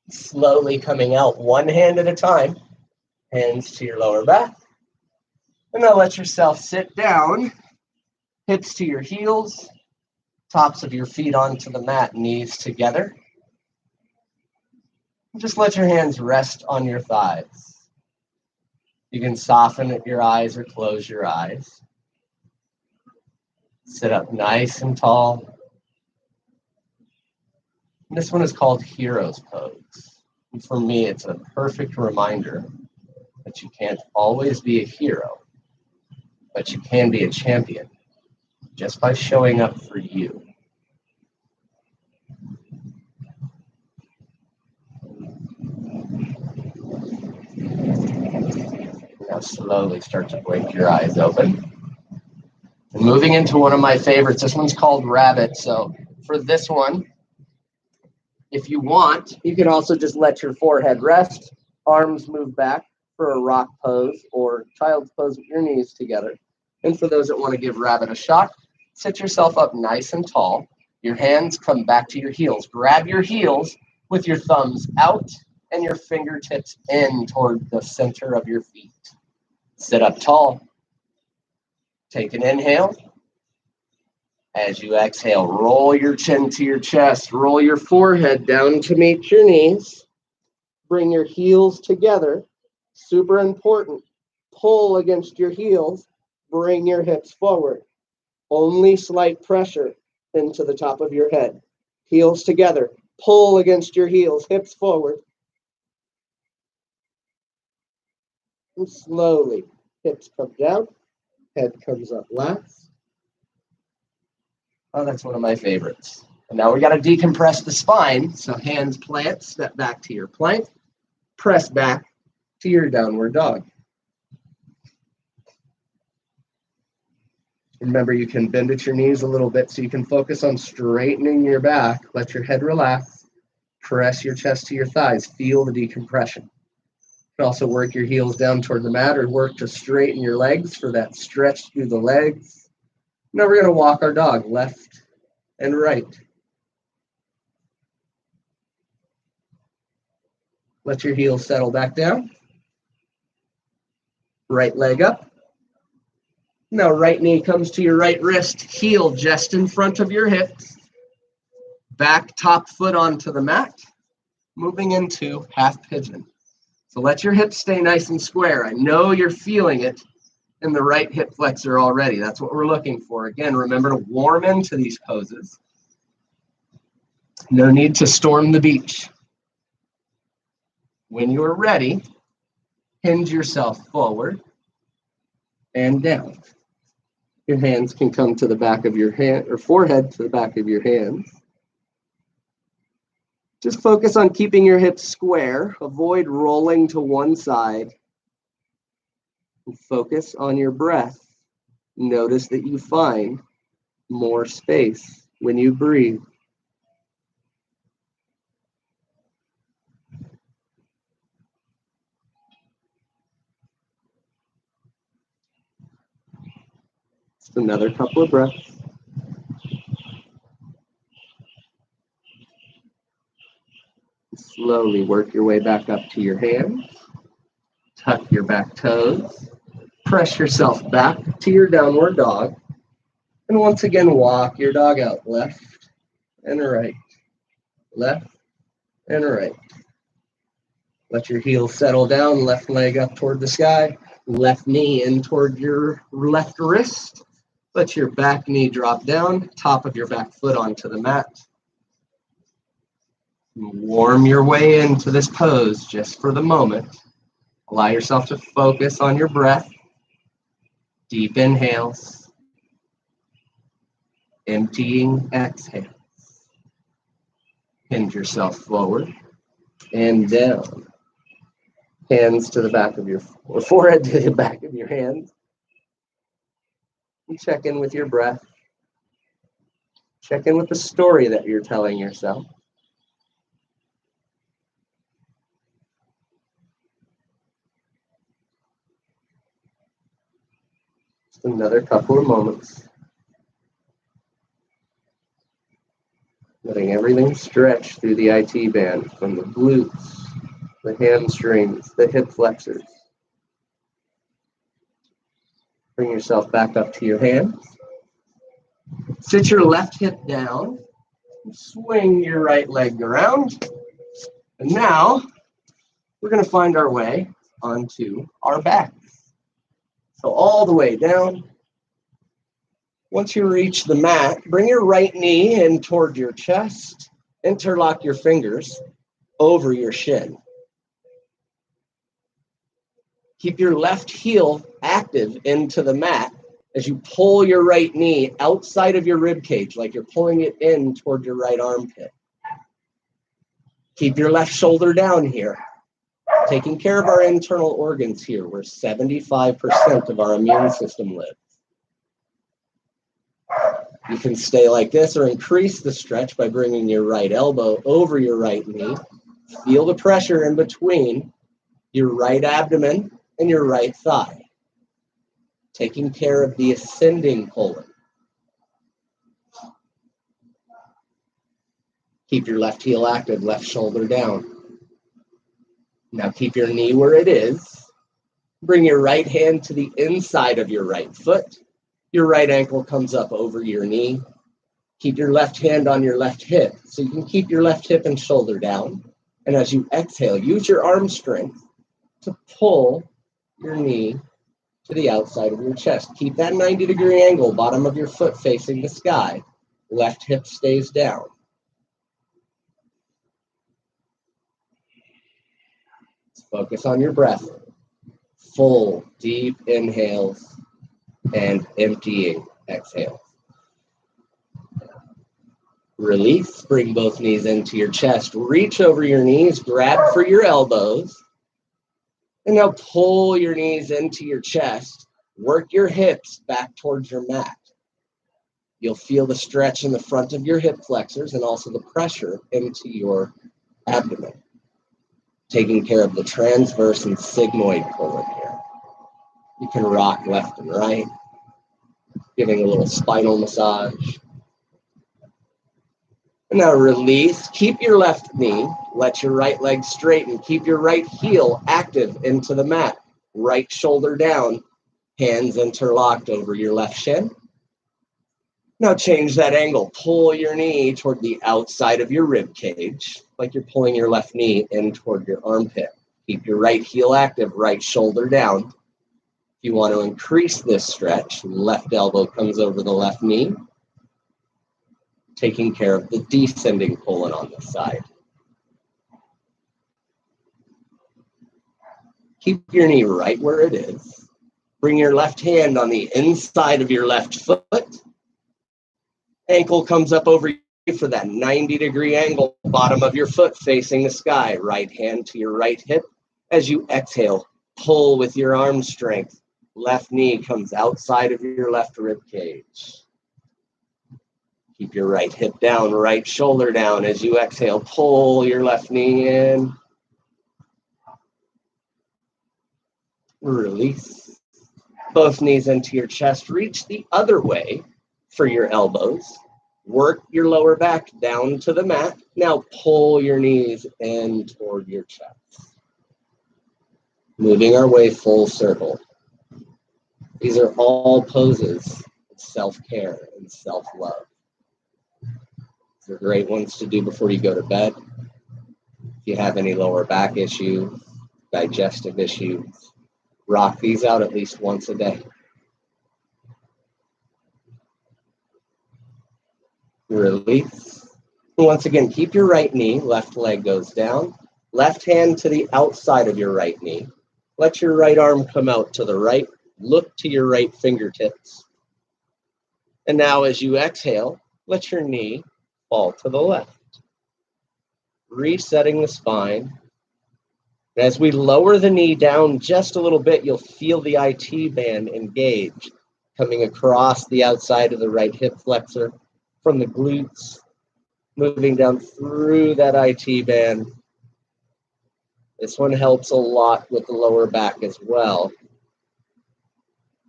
Slowly coming out one hand at a time, hands to your lower back. And now let yourself sit down, hips to your heels, tops of your feet onto the mat, knees together. Just let your hands rest on your thighs. You can soften your eyes or close your eyes. Sit up nice and tall. And this one is called Hero's Pose. And for me, it's a perfect reminder that you can't always be a hero, but you can be a champion just by showing up for you. Now slowly start to blink your eyes open. And moving into one of my favorites, this one's called Rabbit. So for this one, if you want, you can also just let your forehead rest, arms move back for a rock pose or child's pose with your knees together. And for those that want to give Rabbit a shot, sit yourself up nice and tall. Your hands come back to your heels. Grab your heels with your thumbs out and your fingertips in toward the center of your feet. Sit up tall. Take an inhale. As you exhale, roll your chin to your chest. Roll your forehead down to meet your knees. Bring your heels together. Super important. Pull against your heels. Bring your hips forward. Only slight pressure into the top of your head. Heels together. Pull against your heels. Hips forward. And slowly, hips come down. Head comes up last. Oh, that's one of my favorites. And now we got to decompress the spine. So hands plant, step back to your plank, press back to your downward dog. Remember, you can bend at your knees a little bit so you can focus on straightening your back. Let your head relax. Press your chest to your thighs. Feel the decompression. You can also work your heels down toward the mat or work to straighten your legs for that stretch through the legs. Now we're going to walk our dog left and right. Let your heels settle back down. Right leg up. Now right knee comes to your right wrist, heel just in front of your hips. Back top foot onto the mat. Moving into half pigeon. So let your hips stay nice and square. I know you're feeling it in the right hip flexor already. That's what we're looking for. Again, remember to warm into these poses. No need to storm the beach. When you are ready, hinge yourself forward and down. Your hands can come to the back of your hand, or forehead to the back of your hands. Just focus on keeping your hips square. Avoid rolling to one side. And focus on your breath. Notice that you find more space when you breathe. Just another couple of breaths. Slowly work your way back up to your hands. Tuck your back toes. Press yourself back to your downward dog. And once again, walk your dog out left and right. Left and right. Let your heels settle down. Left leg up toward the sky. Left knee in toward your left wrist. Let your back knee drop down, top of your back foot onto the mat. Warm your way into this pose just for the moment. Allow yourself to focus on your breath. Deep inhales. Emptying exhales. Hinge yourself forward and down. Hands to the back of your forehead to the back of your hands. And check in with your breath. Check in with the story that you're telling yourself. Just another couple of moments. Letting everything stretch through the IT band from the glutes, the hamstrings, the hip flexors. Bring yourself back up to your hands. Sit your left hip down. Swing your right leg around. And now we're going to find our way onto our backs. So all the way down. Once you reach the mat, bring your right knee in toward your chest. Interlock your fingers over your shin. Keep your left heel active into the mat as you pull your right knee outside of your rib cage, like you're pulling it in toward your right armpit. Keep your left shoulder down here. Taking care of our internal organs here, where 75% of our immune system lives. You can stay like this or increase the stretch by bringing your right elbow over your right knee. Feel the pressure in between your right abdomen and your right thigh. Taking care of the ascending colon. Keep your left heel active, left shoulder down. Now keep your knee where it is. Bring your right hand to the inside of your right foot. Your right ankle comes up over your knee. Keep your left hand on your left hip so you can keep your left hip and shoulder down. And as you exhale, use your arm strength to pull your knee to the outside of your chest. Keep that 90-degree angle, bottom of your foot facing the sky. Left hip stays down. Focus on your breath. Full, deep inhales and emptying exhales. Release, bring both knees into your chest. Reach over your knees, grab for your elbows. And now pull your knees into your chest. Work your hips back towards your mat. You'll feel the stretch in the front of your hip flexors and also the pressure into your abdomen. Taking care of the transverse and sigmoid colon here. You can rock left and right, giving a little spinal massage. And now release. Keep your left knee. Let your right leg straighten. Keep your right heel active into the mat. Right shoulder down. Hands interlocked over your left shin. Now change that angle. Pull your knee toward the outside of your rib cage, like you're pulling your left knee in toward your armpit. Keep your right heel active, right shoulder down. If you want to increase this stretch, left elbow comes over the left knee, taking care of the descending colon on this side. Keep your knee right where it is. Bring your left hand on the inside of your left foot. Ankle comes up over you for that 90-degree angle, bottom of your foot facing the sky. Right hand to your right hip. As you exhale, pull with your arm strength. Left knee comes outside of your left rib cage. Keep your right hip down, right shoulder down. As you exhale, pull your left knee in. Release. Both knees into your chest. Reach the other way for your elbows. Work your lower back down to the mat. Now pull your knees in toward your chest. Moving our way full circle. These are all poses of self-care and self-love. These are great ones to do before you go to bed. If you have any lower back issues, digestive issues, rock these out at least once a day. Release. Once again, keep your right knee, left leg goes down, left hand to the outside of your right knee. Let your right arm come out to the right. Look to your right fingertips. And now as you exhale, let your knee fall to the left. Resetting the spine. As we lower the knee down just a little bit, you'll feel the IT band engage, coming across the outside of the right hip flexor, from the glutes, moving down through that IT band. This one helps a lot with the lower back as well.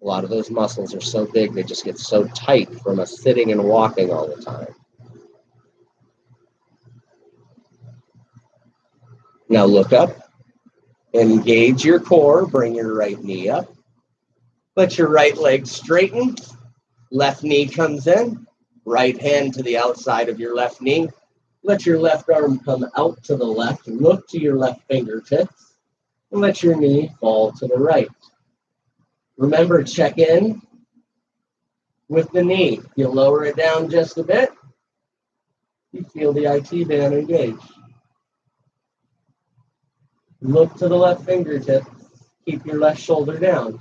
A lot of those muscles are so big, they just get so tight from us sitting and walking all the time. Now look up. Engage your core, bring your right knee up. Let your right leg straighten. Left knee comes in. Right hand to the outside of your left knee. Let your left arm come out to the left. Look to your left fingertips. And let your knee fall to the right. Remember, check in with the knee. You lower it down just a bit. You feel the IT band engage. Look to the left fingertip. Keep your left shoulder down.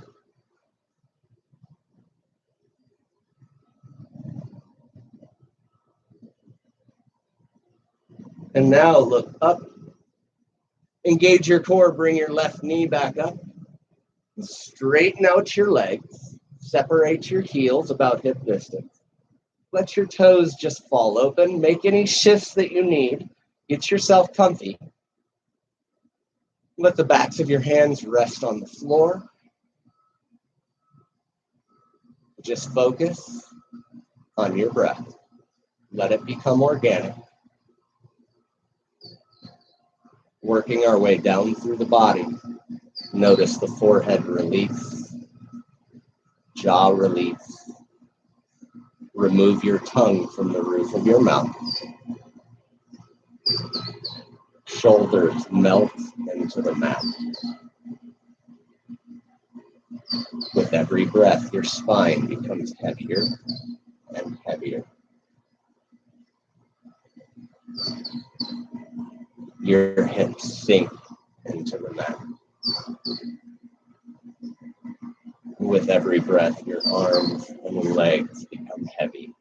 And now look up. Engage your core. Bring your left knee back up. Straighten out your legs. Separate your heels about hip distance. Let your toes just fall open. Make any shifts that you need. Get yourself comfy. Let the backs of your hands rest on the floor. Just focus on your breath. Let it become organic. Working our way down through the body. Notice the forehead release, jaw release. Remove your tongue from the roof of your mouth. Shoulders melt into the mat. With every breath, your spine becomes heavier and heavier. Your hips sink into the mat. With every breath, your arms and legs become heavy.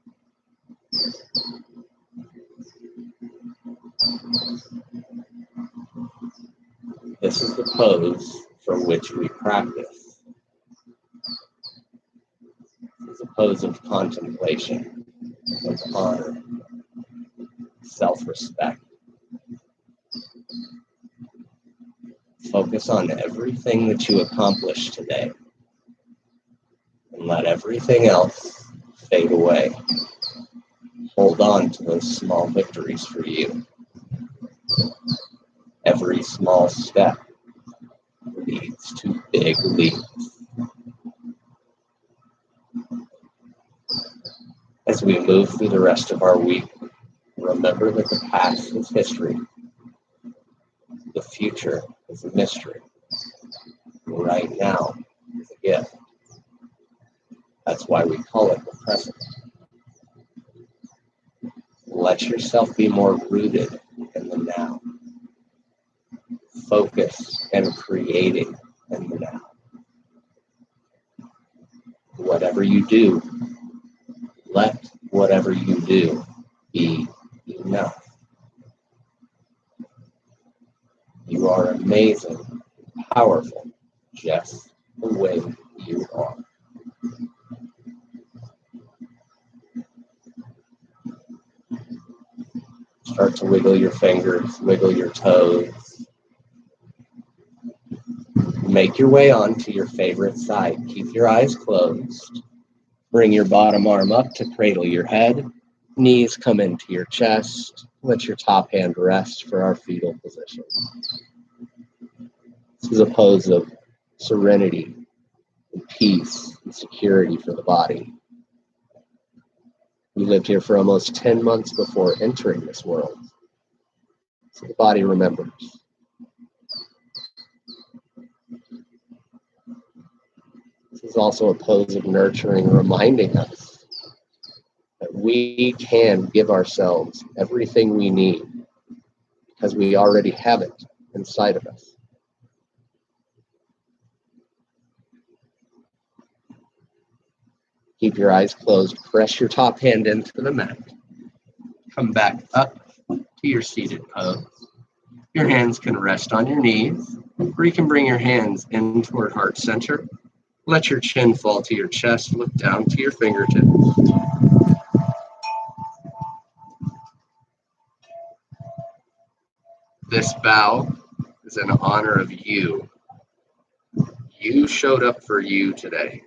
This is the pose for which we practice. It's a pose of contemplation, of honor, self-respect. Focus on everything that you accomplished today and let everything else fade away. Hold on to those small victories for you. Every small step leads to big leaps. As we move through the rest of our week, remember that the past is history. The future is a mystery. Right now is a gift. That's why we call it the present. Let yourself be more rooted in the now. Focus and creating in the now. Whatever you do, let whatever you do be enough. You are amazing, powerful, just the way you are. Start to wiggle your fingers, wiggle your toes. Make your way onto your favorite side. Keep your eyes closed. Bring your bottom arm up to cradle your head. Knees come into your chest. Let your top hand rest for our fetal position. This is a pose of serenity, and peace, and security for the body. We lived here for almost 10 months before entering this world. So the body remembers. This is also a pose of nurturing, reminding us that we can give ourselves everything we need because we already have it inside of us. Keep your eyes closed. Press your top hand into the mat. Come back up to your seated pose. Your hands can rest on your knees, or you can bring your hands in toward heart center. Let your chin fall to your chest. Look down to your fingertips. This bow is in honor of you. You showed up for you today.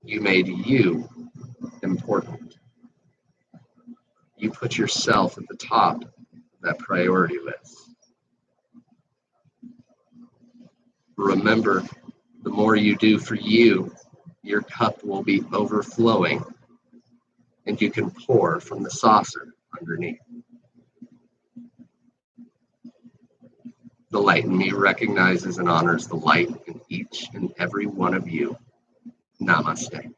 You made you important. You put yourself at the top of that priority list. Remember, the more you do for you, your cup will be overflowing, and you can pour from the saucer underneath. The light in me recognizes and honors the light in each and every one of you. Namaste.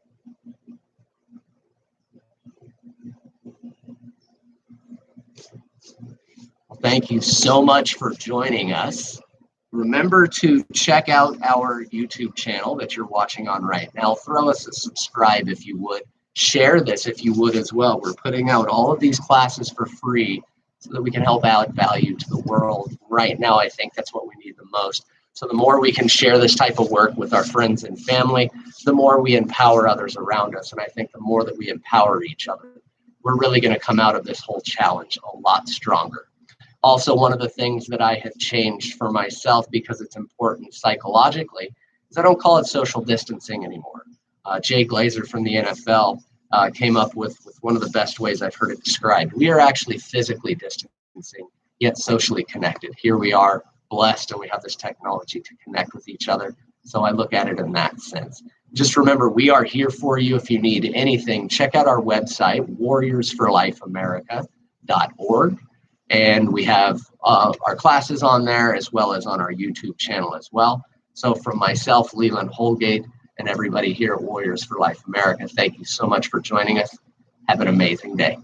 Well, thank you so much for joining us. Remember to check out our YouTube channel that you're watching on right now. Throw us a subscribe if you would. Share this if you would as well. We're putting out all of these classes for free so that we can help add value to the world. Right now, I think that's what we need the most. So the more we can share this type of work with our friends and family, the more we empower others around us. And I think the more that we empower each other, we're really going to come out of this whole challenge a lot stronger. Also, one of the things that I have changed for myself because it's important psychologically is I don't call it social distancing anymore. Jay Glazer from the NFL came up with one of the best ways I've heard it described. We are actually physically distancing, yet socially connected. Here we are, blessed, and we have this technology to connect with each other. So I look at it in that sense. Just remember, we are here for you. If you need anything, check out our website, warriorsforlifeamerica.org. And we have our classes on there as well as on our YouTube channel as well. So from myself, Leland Holgate, and everybody here at Warriors for Life America, thank you so much for joining us. Have an amazing day.